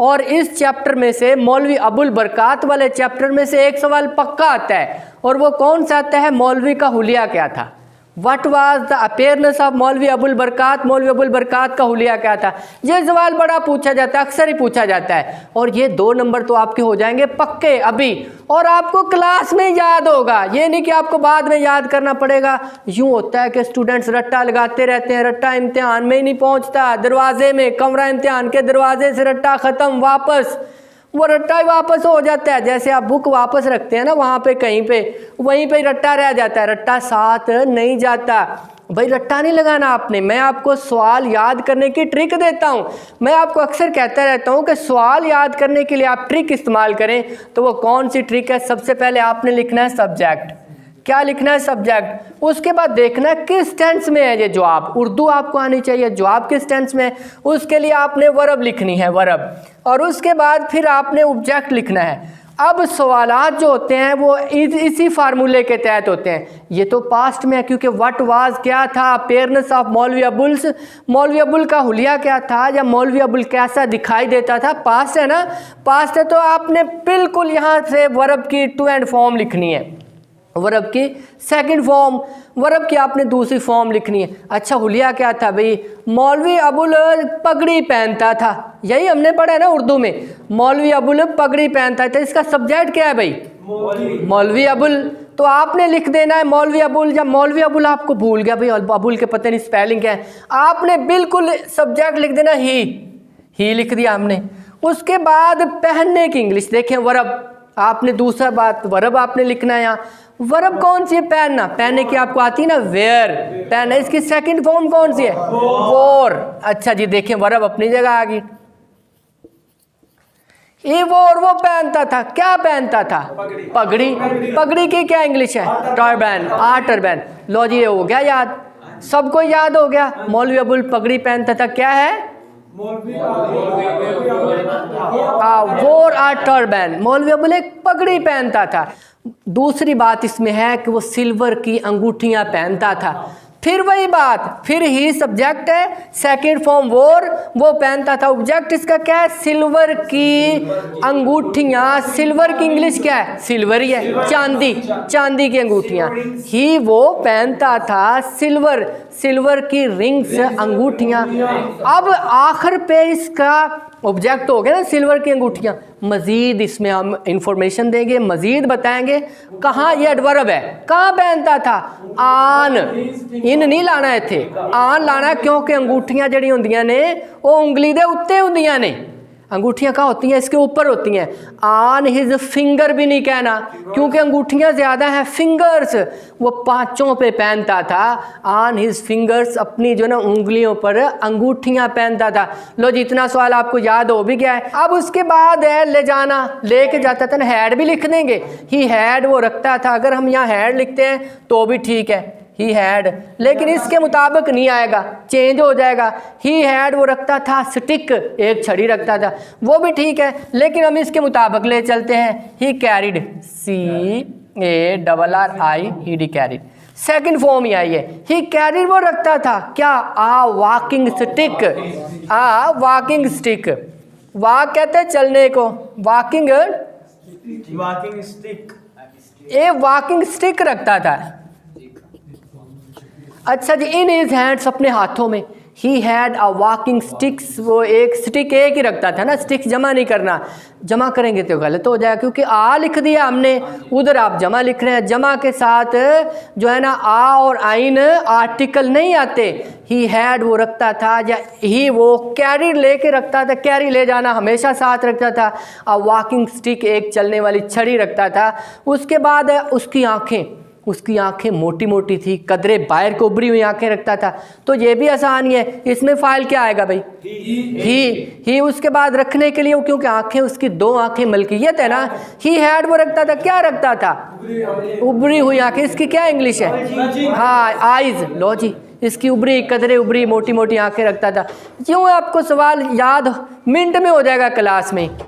और इस चैप्टर में से मौलवी अबुल बरकात वाले चैप्टर में से एक सवाल पक्का आता है, और वो कौन सा आता है? मौलवी का हुलिया क्या था? What was the appearance of मौलवी अबुल बरकात? मौलवी अबुल बरकात का हुलिया क्या था? ये सवाल बड़ा पूछा जाता है, अक्सर ही पूछा जाता है, और ये 2 नंबर तो आपके हो जाएंगे पक्के अभी, और आपको क्लास में याद होगा, ये नहीं कि आपको बाद में याद करना पड़ेगा। यूँ होता है कि स्टूडेंट्स रट्टा लगाते रहते हैं, रट्टा इम्तिहान में ही नहीं पहुँचता, दरवाजे में, कमरा इम्तिहान के दरवाजे से रट्टा ख़त्म, वापस वो रट्टा ही वापस हो जाता है। जैसे आप बुक वापस रखते हैं ना, वहाँ पे कहीं पे वहीं पे रट्टा रह जाता है, रट्टा साथ नहीं जाता। भाई रट्टा नहीं लगाना आपने। मैं आपको सवाल याद करने की ट्रिक देता हूँ। मैं आपको अक्सर कहता रहता हूँ कि सवाल याद करने के लिए आप ट्रिक इस्तेमाल करें। तो वो कौन सी ट्रिक है? सबसे पहले आपने लिखना है सब्जेक्ट। क्या लिखना है? सब्जेक्ट। उसके बाद देखना है किस टेंस में है ये जवाब। उर्दू आपको आनी चाहिए, जवाब किस टेंस में है, उसके लिए आपने वर्ब लिखनी है, वर्ब। और उसके बाद फिर आपने ऑब्जेक्ट लिखना है। अब सवालात जो होते हैं वो इसी फार्मूले के तहत होते हैं। ये तो पास्ट में है, क्योंकि व्हाट वाज क्या था? अपीयरेंस ऑफ मौलवी अबुल्स, मौलवी अबुल का हुलिया क्या था, या मौलवी अबुल कैसा दिखाई देता था, पास्ट है ना, पास्ट है। तो आपने बिल्कुल यहाँ से वर्ब की टू एंड फॉर्म लिखनी है, वर्ब की सेकंड फॉर्म, वर्ब की आपने दूसरी फॉर्म लिखनी है। अच्छा हुलिया क्या था भाई? मौलवी अबुल पगड़ी पहनता था, यही हमने पढ़ा है ना उर्दू में, मौलवी अबुल पगड़ी पहनता था। इसका सब्जेक्ट क्या है भाई? मौलवी अबुल। तो आपने लिख देना है मौलवी अबुल, या मौलवी अबुल आपको भूल गया भाई, अबुल के पता नहीं स्पेलिंग क्या है, आपने बिल्कुल सब्जेक्ट लिख देना ही लिख दिया हमने। उसके बाद पहनने की इंग्लिश देखें, वर्ब। आपने दूसरा बात वर्ब आपने लिखना है। यहाँ वर्ब कौन सी है? पहनना। पहनने की आपको आती है ना, वेयर, पहनना। इसकी सेकंड फॉर्म कौन सी है? वोर। अच्छा जी देखें, वर्ब अपनी जगह आ गई। ये वो पहनता था, क्या पहनता था? पगड़ी। पगड़ी की क्या इंग्लिश है? Turban, turban. लो जी ये हो गया याद, सबको याद हो गया। मौलवी अबुल पगड़ी पहनता था, क्या है? वोर आ टर्बन। मौलवी अबुल एक पगड़ी पहनता था। दूसरी बात इसमें है कि वो सिल्वर की अंगूठियां पहनता था। फिर वही बात, फिर ही सब्जेक्ट है, सेकंड फॉर्म वोर, वो पहनता था। ऑब्जेक्ट इसका क्या है? सिल्वर की अंगूठियां। सिल्वर की इंग्लिश क्या है? सिल्वर ही है, चांदी, चांदी की अंगूठियां। ही वो पहनता था सिल्वर, सिल्वर की रिंग्स, अंगूठियां। अब आखिर पे इसका ऑब्जेक्ट हो गया ना सिल्वर की अंगूठियां। मजीद इसमें हम इंफॉर्मेशन देंगे, मजीद बताएंगे कहाँ ये एडवर्ब है, कहाँ पहनता था? आन, इन नहीं लाना है थे, आन लाना है, क्योंकि अंगूठियां जड़ी होंदियां ने वो उंगली दे उत्ते होंदियां ने। अंगूठियां कहाँ होती हैं? इसके ऊपर होती हैं। आन हिज फिंगर भी नहीं कहना, क्योंकि अंगूठियां ज़्यादा हैं। फिंगर्स वो 5 पे पहनता था। आन हिज फिंगर्स, अपनी जो ना उंगलियों पर अंगूठियां पहनता था। लो जी इतना सवाल आपको याद हो भी गया है। अब उसके बाद है ले जाना, लेके जाता था ना, हैड भी लिख देंगे। ही हैड वो रखता था। अगर हम यहाँ हैड लिखते हैं तो भी ठीक है, ही हैड, लेकिन इसके मुताबिक नहीं आएगा, चेंज हो जाएगा। ही हैड वो रखता था स्टिक, एक छड़ी रखता था, वो भी ठीक है, लेकिन हम इसके मुताबिक ले चलते हैं। He carried, CARRI, he D carried, second form ही आई है। ही कैरिड वो रखता था क्या? A walking stick, a walking stick. Walk कहते हैं चलने को, walking stick, a walking stick रखता था। अच्छा जी, इन हिज हैंड्स, अपने हाथों में। He had a walking sticks, वो एक स्टिक एक ही रखता था ना, स्टिक्स जमा नहीं करना, जमा करेंगे तो गलत हो जाएगा, क्योंकि आ लिख दिया हमने, उधर आप जमा लिख रहे हैं। जमा के साथ जो है ना आ और आइन आर्टिकल नहीं आते। ही हैड वो रखता था, या ही वो कैरी लेके रखता था, कैरी ले जाना हमेशा साथ रखता था। अ वॉकिंग स्टिक एक चलने वाली छड़ी रखता था। उसके बाद उसकी आंखें मोटी मोटी थी, कदरे बाहर को उभरी हुई आंखें रखता था। तो ये भी आसान ही है, इसमें फाइल क्या आएगा भाई? ही। उसके बाद रखने के लिए, क्योंकि आंखें उसकी 2 आंखें मलकियत है ना, ही हैड वो रखता था, क्या रखता था? उभरी हुई आंखें। इसकी क्या इंग्लिश है? हाँ आइज। लो जी इसकी उभरी, कदरे उभरी मोटी मोटी आंखें रखता था। यूँ आपको सवाल याद मिनट में हो जाएगा क्लास में।